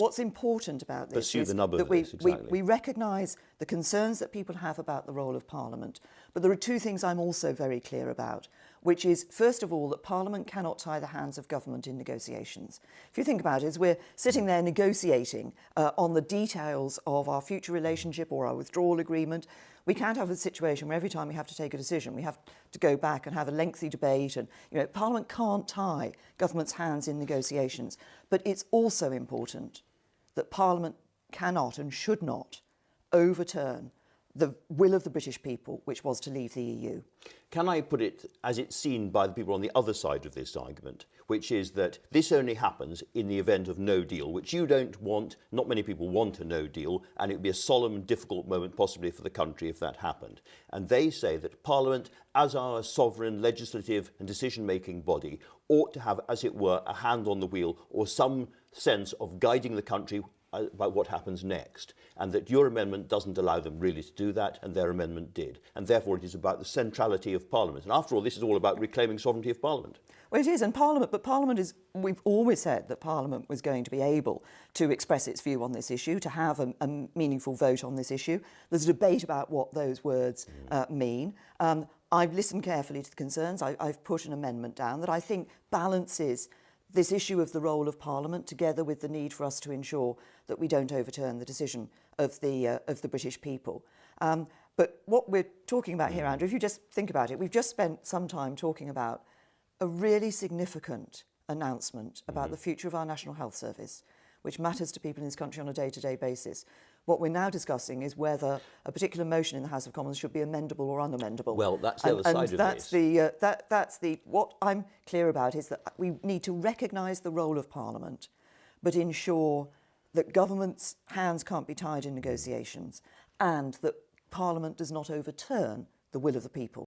what's important about this pursue is the nub of that this, exactly. we recognise the concerns that people have about the role of Parliament. But there are two things I'm also very clear about, which is, first of all, that Parliament cannot tie the hands of government in negotiations. If you think about it, as we're sitting there negotiating on the details of our future relationship or our withdrawal agreement, we can't have a situation where every time we have to take a decision, we have to go back and have a lengthy debate. And Parliament can't tie government's hands in negotiations. But it's also important that Parliament cannot and should not overturn the will of the British people, which was to leave the EU. Can I put it as it's seen by the people on the other side of this argument, which is that this only happens in the event of no deal, which you don't want, not many people want a no deal, and it would be a solemn, difficult moment possibly for the country if that happened. And they say that Parliament, as our sovereign legislative and decision-making body, ought to have, as it were, a hand on the wheel or some sense of guiding the country about what happens next, and that your amendment doesn't allow them really to do that, and their amendment did. And therefore it is about the centrality of Parliament. And after all, this is all about reclaiming sovereignty of Parliament. Well, it is, and Parliament is, we've always said that Parliament was going to be able to express its view on this issue, to have a meaningful vote on this issue. There's a debate about what those words mean. I've listened carefully to the concerns. I've put an amendment down that I think balances this issue of the role of Parliament together with the need for us to ensure that we don't overturn the decision of the British people. But what we're talking about here, Andrew, if you just think about it, we've just spent some time talking about a really significant announcement about the future of our National Health Service, which matters to people in this country on a day-to-day basis. What we're now discussing is whether a particular motion in the House of Commons should be amendable or unamendable. Well, that's the other side of this. That's what I'm clear about is that we need to recognise the role of Parliament, but ensure that government's hands can't be tied in negotiations, and that Parliament does not overturn the will of the people.